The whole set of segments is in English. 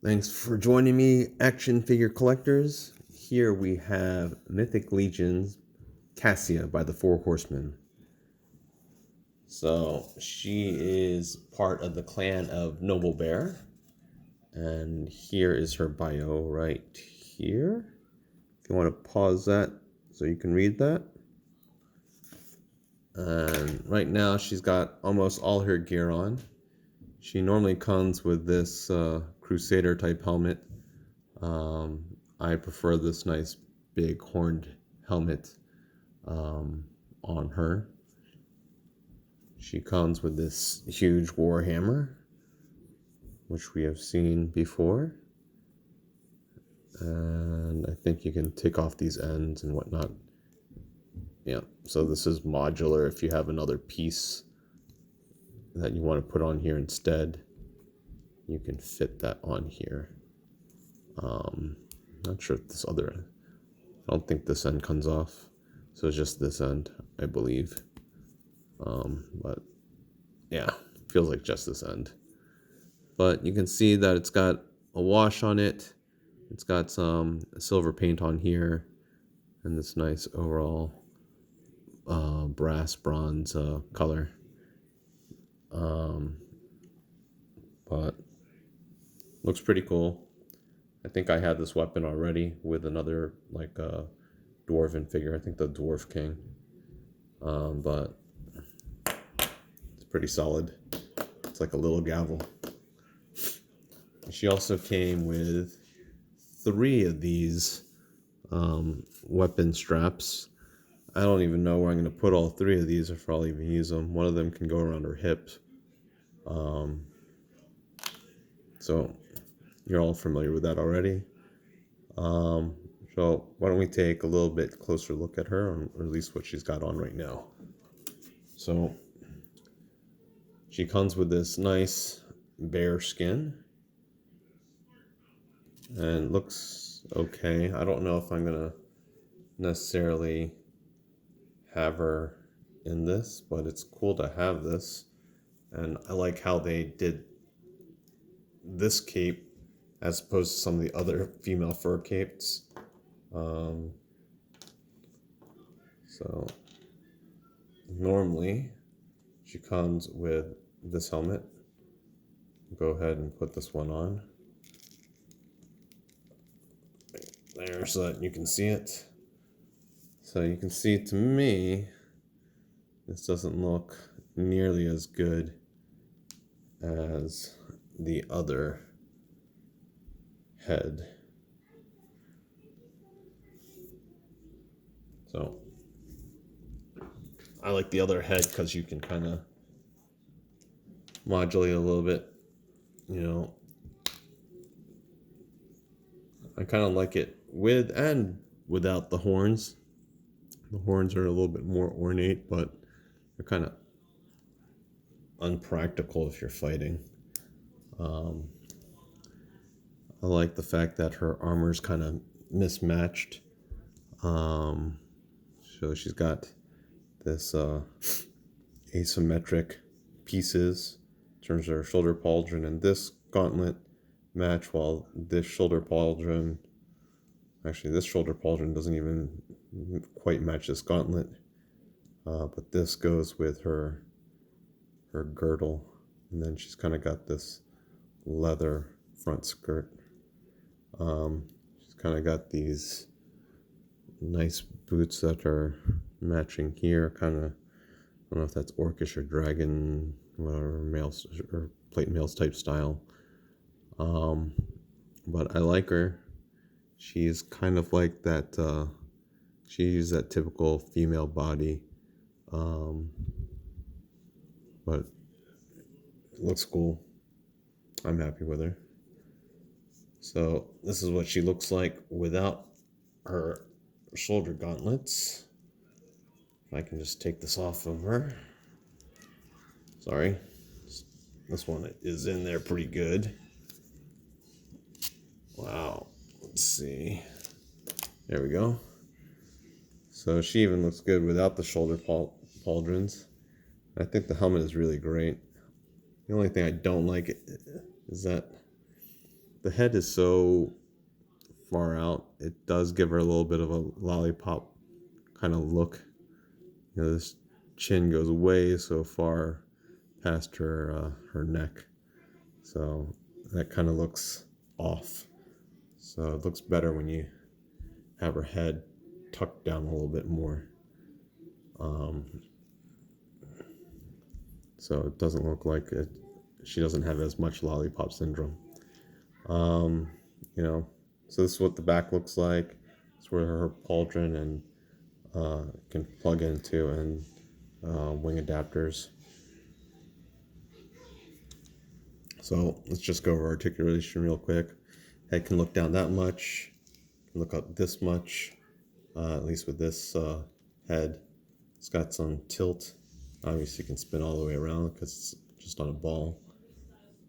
Thanks for joining me, action figure collectors. Here we have Mythic Legion's Cassia by the Four Horsemen. So she is part of the clan of Noble Bear. And here is her bio right here. If you want to pause that so you can read that. And right now she's got almost all her gear on. She normally comes with this Crusader type helmet. I prefer this nice big horned helmet on her. She comes with this huge war hammer, which we have seen before. And I think you can take off these ends and whatnot. Yeah, so this is modular. If you have another piece that you want to put on here instead, you can fit that on here. Not sure if this other end, I don't think this end comes off, so it's just this end, I believe. But yeah, feels like just this end. But you can see that it's got a wash on it. It's got some silver paint on here, and this nice overall brass bronze color. But looks pretty cool. I think I had this weapon already with another like dwarven figure. I think the Dwarf King. But it's pretty solid. It's like a little gavel. She also came with 3 of these weapon straps. I don't even know where I'm going to put all 3 of these if I'll even use them. One of them can go around her hips. So you're all familiar with that already. So why don't we take a little bit closer look at her, or at least what she's got on right now. So she comes with this nice bear skin and looks okay. I don't know if I'm gonna necessarily have her in this, but it's cool to have this. And I like how they did this cape as opposed to some of the other female fur capes. So normally she comes with this helmet. Go ahead and put this one on there so that you can see it. So you can see, to me, this doesn't look nearly as good as the other head. So I like the other head because you can kind of modulate a little bit, you know. I kind of like it with and without the horns. The horns are a little bit more ornate, but they're kind of unpractical if you're fighting. I like the fact that her armor is kind of mismatched. So she's got this asymmetric pieces in terms of her shoulder pauldron, and this gauntlet match, while this shoulder pauldron, actually this shoulder pauldron doesn't even quite match this gauntlet, but this goes with her girdle, and then she's kind of got this leather front skirt. She's kind of got these nice boots that are matching here, kind of, I don't know if that's orcish or dragon, whatever, males or plate mails type style. But I like her. She's kind of like that, she's that typical female body. But it looks cool. I'm happy with her. So this is what she looks like without her shoulder gauntlets. If I can just take this off of her. Sorry. This one is in there pretty good. Wow. Let's see. There we go. So she even looks good without the shoulder pauldrons. I think the helmet is really great. The only thing I don't like is that the head is so far out, it does give her a little bit of a lollipop kind of look. You know, this chin goes way so far past her neck, so that kind of looks off. So it looks better when you have her head tucked down a little bit more. So it doesn't look like she doesn't have as much lollipop syndrome. You know, so this is what the back looks like. It's where her pauldron and can plug into, and wing adapters. So let's just go over articulation real quick. Head can look down that much, can look up this much, at least with this head. It's got some tilt. Obviously you can spin all the way around because it's just on a ball.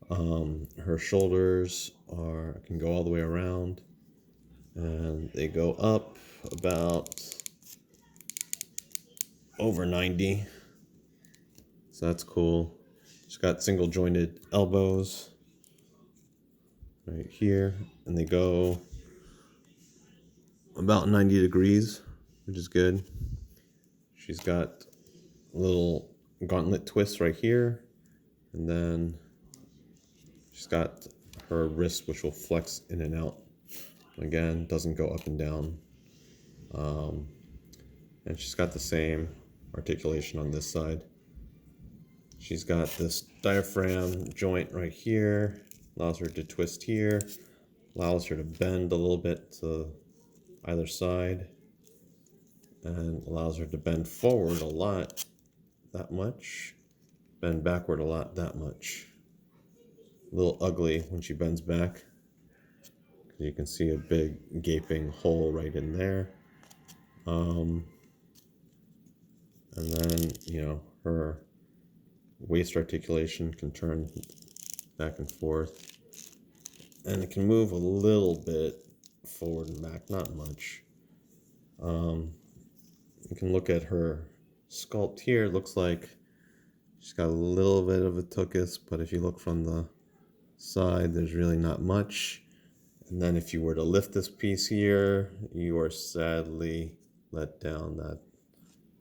Her shoulders can go all the way around, and they go up about over 90. So that's cool. She's got single jointed elbows right here, and they go about 90 degrees, which is good. She's got a little gauntlet twist right here, and then she's got her wrist, which will flex in and out. Again, doesn't go up and down. And she's got the same articulation on this side. She's got this diaphragm joint right here, allows her to twist here, allows her to bend a little bit to either side, and allows her to bend forward a lot, that much, bend backward a lot, that much. A little ugly when she bends back. You can see a big gaping hole right in there. And then, you know, her waist articulation can turn back and forth, and it can move a little bit forward and back, not much. You can look at her sculpt here. It looks like she's got a little bit of a tuchus, but if you look from the side, there's really not much. And then if you were to lift this piece here, you are sadly let down that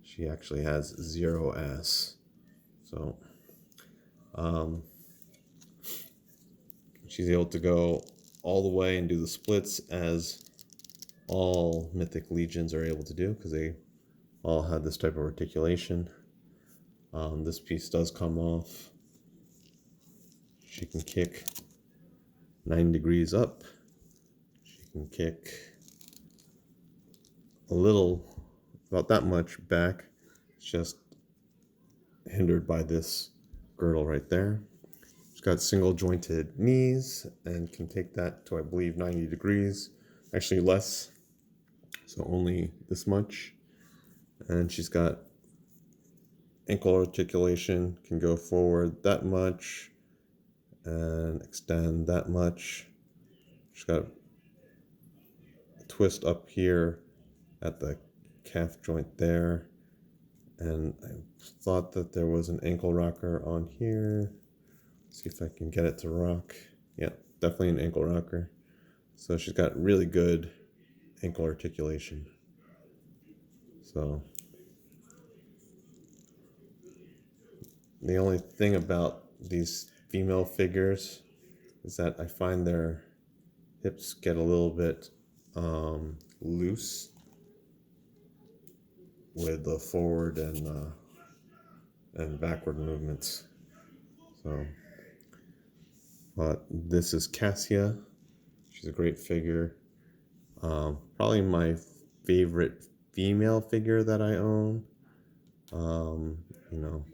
she actually has zero ass. So she's able to go all the way and do the splits, as all Mythic Legions are able to do, because they all have this type of articulation. This piece does come off. She can kick 9 degrees up. She can kick a little, about that much back. It's just hindered by this girdle right there. She's got single jointed knees and can take that to, I believe, 90 degrees. Actually less, so only this much. And she's got ankle articulation, can go forward that much and extend that much. She's got a twist up here at the calf joint there. And I thought that there was an ankle rocker on here. Let's see if I can get it to rock. Yeah, definitely an ankle rocker. So she's got really good ankle articulation. So the only thing about these female figures is that I find their hips get a little bit loose with the forward and backward movements. So, but this is Kassia. She's a great figure. Probably my favorite female figure that I own. You know,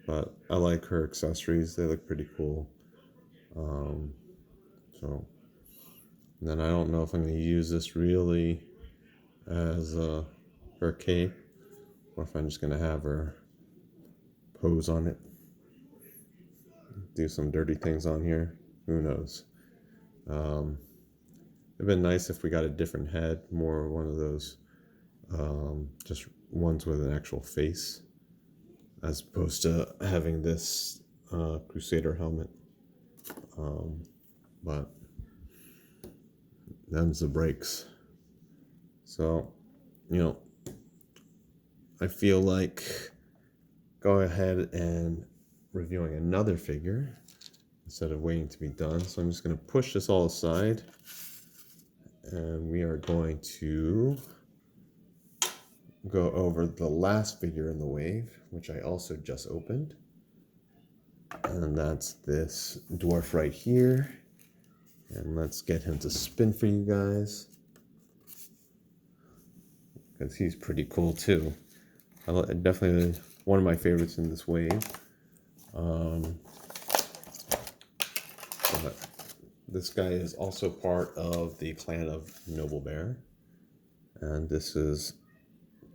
but I like her accessories. They look pretty cool. So, and then I don't know if I'm going to use this really as her cape, or if I'm just going to have her pose on it, do some dirty things on here. Who knows? It'd been nice if we got a different head, more one of those just ones with an actual face, as opposed to having this Crusader helmet. But them's the breaks. So, you know, I feel like go ahead and reviewing another figure instead of waiting to be done. So I'm just going to push this all aside, and we are going to go over the last figure in the wave, which I also just opened. And that's this dwarf right here. And let's get him to spin for you guys, because he's pretty cool too. Definitely one of my favorites in this wave. But this guy is also part of the clan of Noble Bear. And this is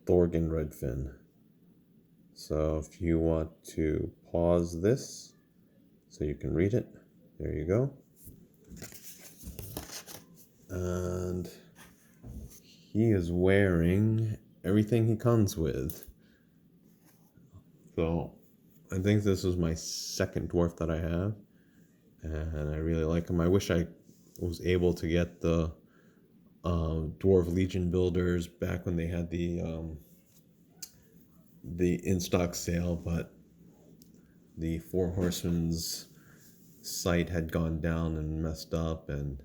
Thorgun Redfin. So if you want to pause this so you can read it, there you go. And he is wearing everything he comes with. So I think this is my second dwarf that I have, and I really like him. I wish I was able to get the Dwarf Legion builders back when they had the in-stock sale, but the Four Horsemen's site had gone down and messed up, and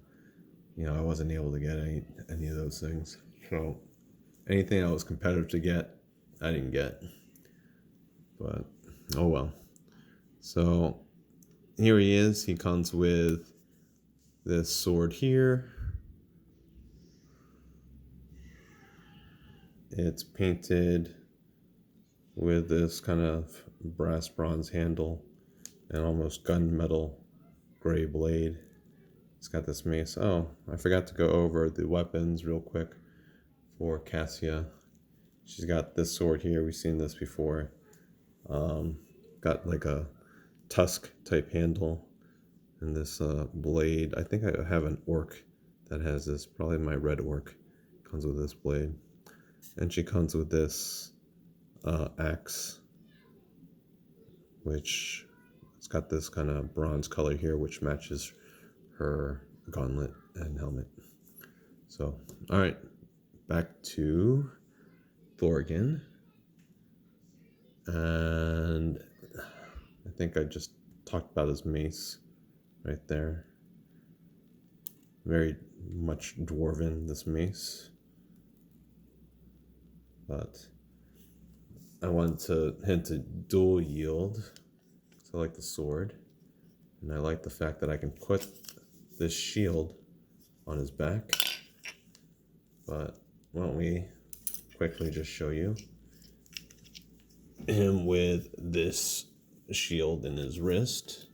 I wasn't able to get any of those things. So anything that was competitive to get, I didn't get. But oh well. So here he is. He comes with this sword here. It's painted with this kind of brass bronze handle and almost gunmetal gray blade. It's got this mace. Oh, I forgot to go over the weapons real quick for Kassia. She's got this sword here. We've seen this before. Got like a tusk type handle and this blade. I think I have an orc that has this. Probably my red orc comes with this blade. And she comes with this axe, which it's got this kind of bronze color here, which matches her gauntlet and helmet. So, all right, back to Thorgan. And I think I just talked about his mace right there. Very much dwarven, this mace. But I wanted him to dual yield, because I like the sword. And I like the fact that I can put this shield on his back. But why don't we quickly just show you him with this shield in his wrist.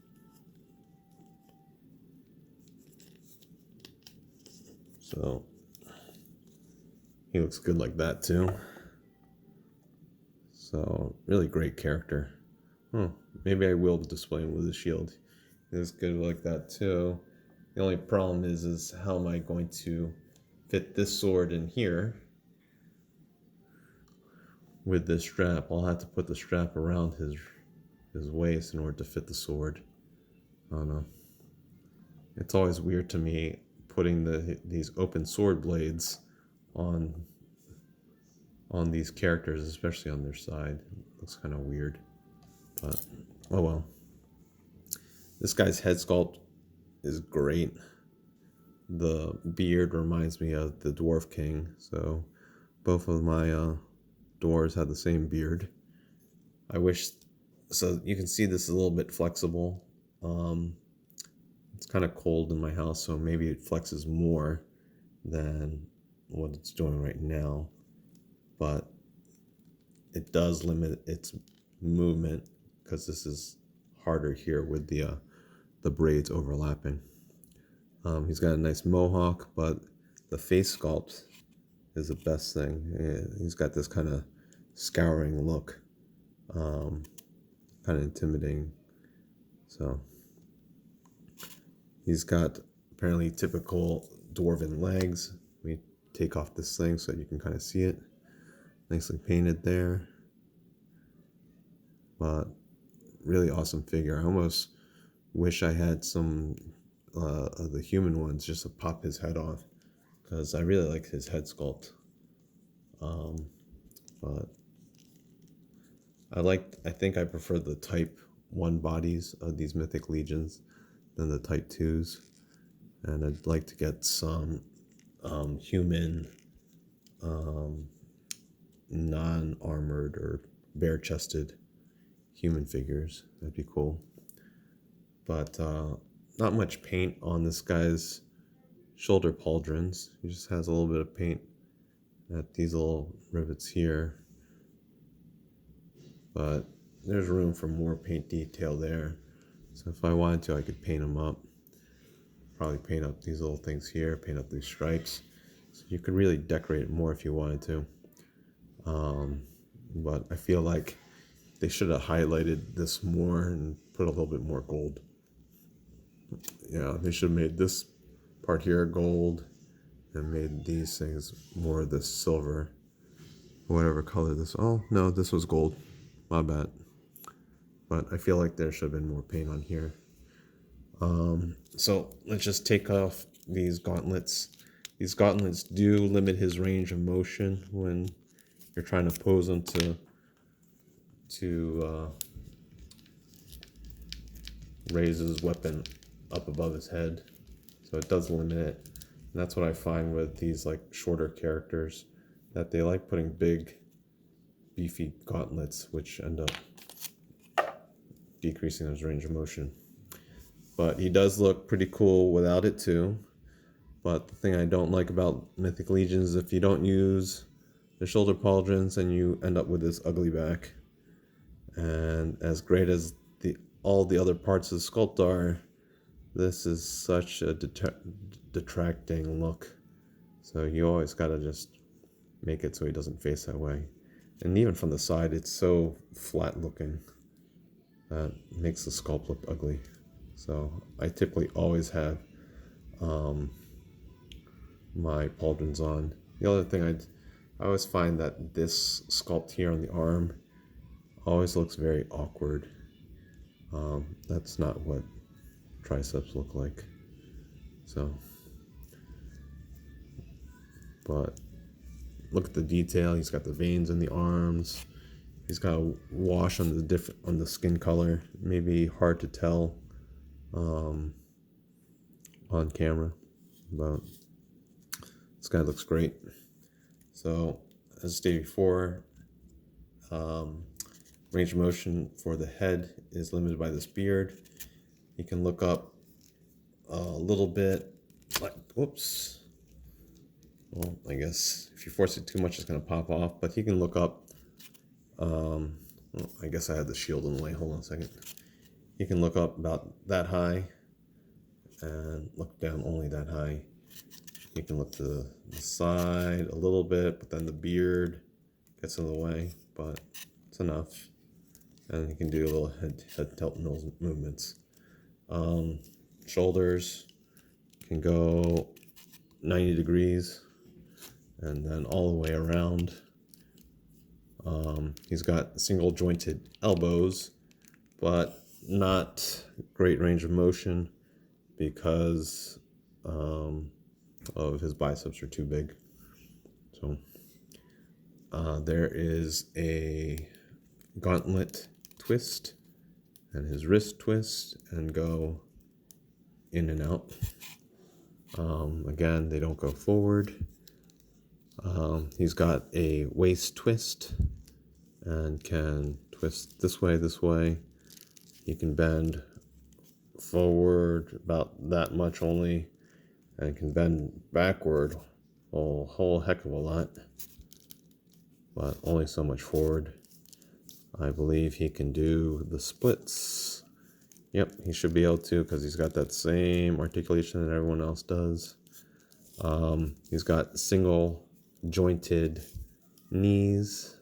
So he looks good like that too. So really great character. Maybe I will display him with a shield. He looks good like that too. The only problem is how am I going to fit this sword in here with this strap? I'll have to put the strap around his waist in order to fit the sword. I don't know. It's always weird to me putting these open sword blades on these characters, especially on their side. It looks kind of weird, but oh well. This guy's head sculpt is great. The beard reminds me of the Dwarf King, so both of my dwarves have the same beard. I wish, so you can see this is a little bit flexible. It's kind of cold in my house, so maybe it flexes more than what it's doing right now. But it does limit its movement because this is harder here with the braids overlapping. He's got a nice mohawk, but the face sculpt is the best thing. He's got this kind of scouring look, kind of intimidating. So he's got apparently typical dwarven legs. We take off this thing so you can kind of see it. Nicely painted there. But really awesome figure. I almost wish I had some of the human ones just to pop his head off, because I really like his head sculpt. But I think I prefer the type 1 bodies of these Mythic Legions than the type 2s. And I'd like to get some human, non-armored or bare-chested human figures. That'd be cool. But not much paint on this guy's shoulder pauldrons. He just has a little bit of paint at these little rivets here. But there's room for more paint detail there. So if I wanted to, I could paint them up. Probably paint up these little things here, paint up these stripes. So you could really decorate it more if you wanted to. But I feel like they should have highlighted this more and put a little bit more gold. Yeah, they should have made this part here gold and made these things more of this silver. Whatever color this, oh no, this was gold. My bad. But I feel like there should have been more paint on here. So let's just take off these gauntlets. These gauntlets do limit his range of motion when you're trying to pose him to raise his weapon up above his head. So it does limit it. And that's what I find with these like shorter characters, that they like putting big, beefy gauntlets, which end up decreasing his range of motion. But he does look pretty cool without it too. But the thing I don't like about Mythic Legions is if you don't use the shoulder pauldrons, and you end up with this ugly back. And as great as all the other parts of the sculpt are, this is such a detracting look. So you always gotta just make it so he doesn't face that way. And even from the side, it's so flat looking that makes the sculpt look ugly. So I typically always have my pauldrons on. The other thing I always find that this sculpt here on the arm always looks very awkward. That's not what triceps look like. So, but look at the detail. He's got the veins in the arms. He's got a wash on the skin color. Maybe hard to tell on camera, but this guy looks great. So as stated before, range of motion for the head is limited by this beard. You can look up a little bit, like, whoops. Well, I guess if you force it too much, it's going to pop off. But you can look up, well, I guess I had the shield in the way. Hold on a second. You can look up about that high and look down only that high. You can look to the side a little bit, but then the beard gets in the way, but it's enough. And you can do a little head tilt movements. Shoulders can go 90 degrees and then all the way around. He's got single jointed elbows, but not great range of motion because of his biceps are too big. So there is a gauntlet twist and his wrist twist and go in and out. Again, they don't go forward. He's got a waist twist and can twist this way. He can bend forward about that much only, and can bend backward a whole heck of a lot, but only so much forward. I believe he can do the splits. Yep, he should be able to, because he's got that same articulation that everyone else does. He's got single jointed knees,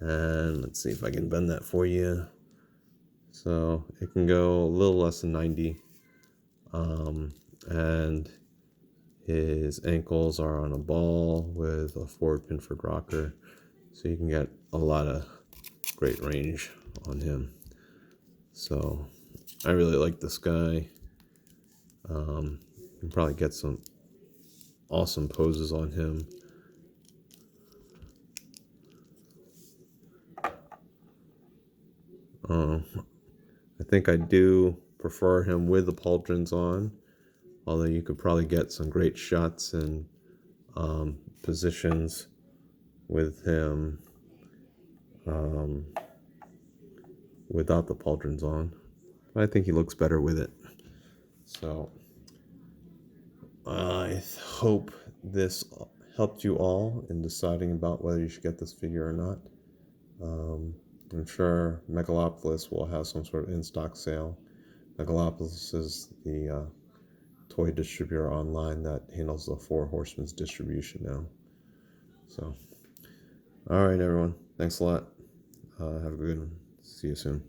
and let's see if I can bend that for you. So it can go a little less than 90, and his ankles are on a ball with a forward pinford rocker, so you can get a lot of great range on him. So I really like this guy. You can probably get some awesome poses on him. I think I do prefer him with the pauldrons on, although you could probably get some great shots and positions with him without the pauldrons on. I think he looks better with it. So I hope this helped you all in deciding about whether you should get this figure or not. I'm sure Megalopolis will have some sort of in-stock sale. Megalopolis is the toy distributor online that handles the Four Horsemen's distribution now. So, all right, everyone. Thanks a lot. Have a good one. See you soon.